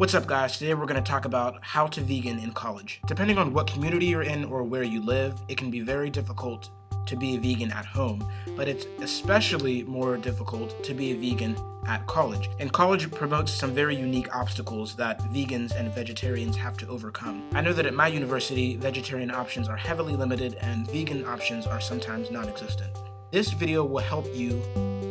What's up, guys? Today we're going to talk about how to vegan in college. Depending on what community you're in or where you live, it can be very difficult to be a vegan at home, but it's especially more difficult to be a vegan at college. And college promotes some very unique obstacles that vegans and vegetarians have to overcome. I know that at my university, vegetarian options are heavily limited and vegan options are sometimes non-existent. This video will help you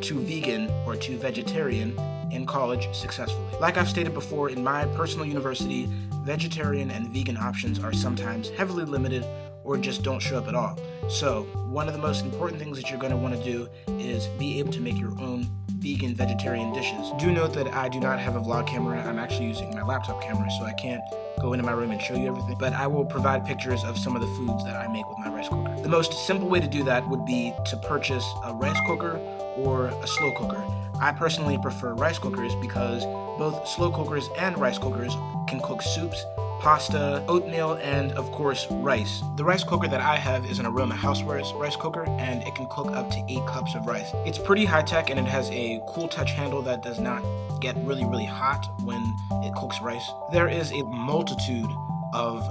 to vegan or to vegetarian in college successfully. Like I've stated before, in my personal university, vegetarian and vegan options are sometimes heavily limited or just don't show up at all. So one of the most important things that you're going to want to do is be able to make your own vegan vegetarian dishes. Do note that I do not have a vlog camera. I'm actually using my laptop camera, so I can't go into my room and show you everything, but I will provide pictures of some of the foods that I make with my rice cooker. The most simple way to do that would be to purchase a rice cooker or a slow cooker. I personally prefer rice cookers because both slow cookers and rice cookers can cook soups, pasta, oatmeal, and of course rice. The rice cooker that I have is an Aroma Housewares rice cooker, and it can cook up to 8 cups of rice. It's pretty high tech, and it has a cool touch handle that does not get really hot when it cooks rice. There is a multitude of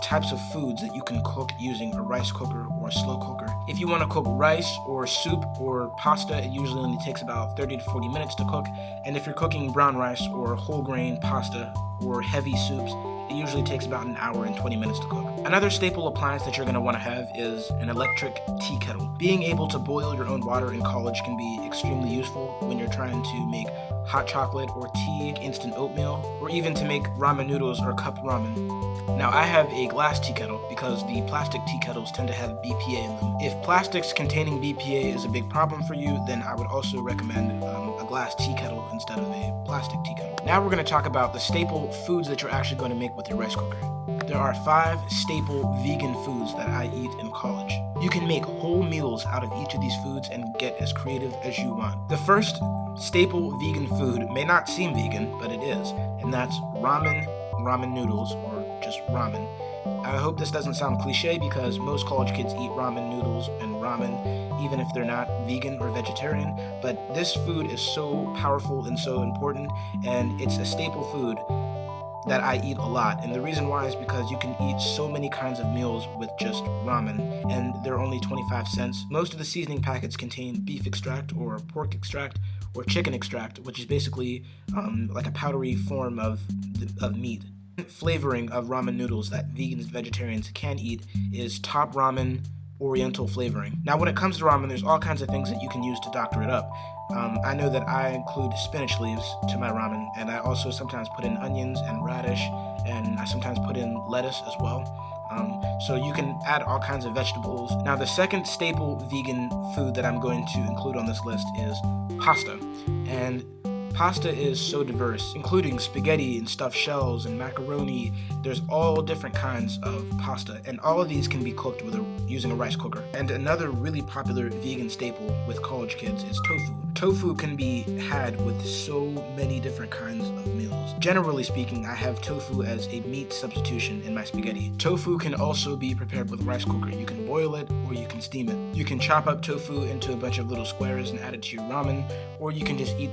types of foods that you can cook using a rice cooker or a slow cooker. If you want to cook rice or soup or pasta, it usually only takes about 30 to 40 minutes to cook. And if you're cooking brown rice or whole grain pasta or heavy soups, it usually takes about an hour and 20 minutes to cook. Another staple appliance that you're going to want to have is an electric tea kettle. Being able to boil your own water in college can be extremely useful when you're trying to make hot chocolate or tea, instant oatmeal, or even to make ramen noodles or cup ramen. Now, I have a glass tea kettle because the plastic tea kettles tend to have BPA in them. If plastics containing BPA is a big problem for you, then I would also recommend a glass tea kettle instead of a plastic tea kettle. Now we're going to talk about the staple foods that you're actually going to make with your rice cooker. There are 5 staple vegan foods that I eat in college. You can make whole meals out of each of these foods and get as creative as you want. The first staple vegan food may not seem vegan, but it is, and that's ramen noodles, or just ramen. I hope this doesn't sound cliche because most college kids eat ramen noodles and ramen even if they're not vegan or vegetarian, but this food is so powerful and so important, and it's a staple food that I eat a lot. And the reason why is because you can eat so many kinds of meals with just ramen, and they're only 25 cents. Most of the seasoning packets contain beef extract or pork extract or chicken extract, which is basically like a powdery form of meat. Flavoring of ramen noodles that vegans and vegetarians can eat is top ramen oriental flavoring. Now, when it comes to ramen, there's all kinds of things that you can use to doctor it up. I know that I include spinach leaves to my ramen, and I also sometimes put in onions and radish, and I sometimes put in lettuce as well. So you can add all kinds of vegetables. Now, the second staple vegan food that I'm going to include on this list is pasta. And pasta is so diverse, including spaghetti and stuffed shells and macaroni. There's all different kinds of pasta, and all of these can be cooked using a rice cooker. And another really popular vegan staple with college kids is tofu. Tofu can be had with so many different kinds of meals. Generally speaking, I have tofu as a meat substitution in my spaghetti. Tofu can also be prepared with a rice cooker. You can boil it or you can steam it. You can chop up tofu into a bunch of little squares and add it to your ramen, or you can just eat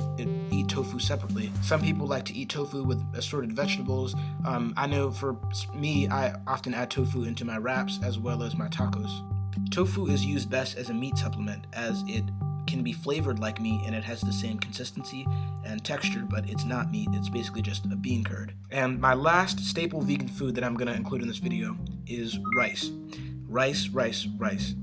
tofu separately. Some people like to eat tofu with assorted vegetables. I know for me, I often add tofu into my wraps as well as my tacos. Tofu is used best as a meat supplement as it can be flavored like meat and it has the same consistency and texture, but it's not meat. It's basically just a bean curd. And my last staple vegan food that I'm going to include in this video is rice. Rice.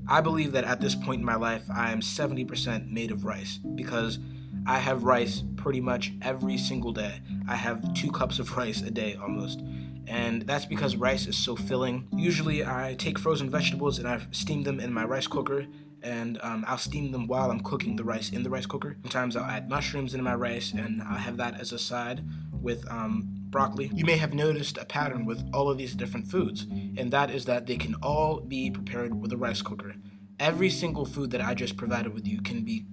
I believe that at this point in my life, I am 70% made of rice because I have rice pretty much every single day. I have 2 cups of rice a day almost. And that's because rice is so filling. Usually I take frozen vegetables and I steam them in my rice cooker, and I'll steam them while I'm cooking the rice in the rice cooker. Sometimes I'll add mushrooms into my rice, and I'll have that as a side with broccoli. You may have noticed a pattern with all of these different foods, and that is that they can all be prepared with a rice cooker. Every single food that I just provided with you can be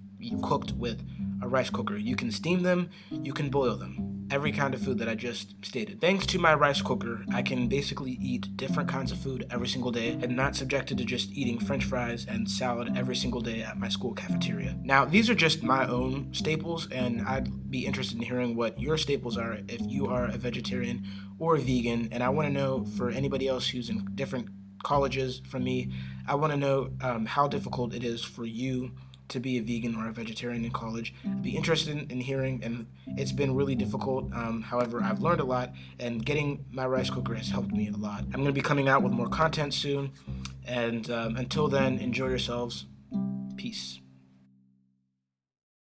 cooked with a rice cooker. You can steam them, you can boil them. every kind of food that I just stated. Thanks to my rice cooker, I can basically eat different kinds of food every single day and not subjected to just eating french fries and salad every single day at my school cafeteria. Now, these are just my own staples, and I'd be interested in hearing what your staples are if you are a vegetarian or a vegan. And I want to know, for anybody else who's in different colleges from me, I want to know how difficult it is for you to be a vegan or a vegetarian in college. I'd be interested in hearing, and it's been really difficult. However, I've learned a lot, and getting my rice cooker has helped me a lot. I'm going to be coming out with more content soon, and until then, enjoy yourselves. Peace.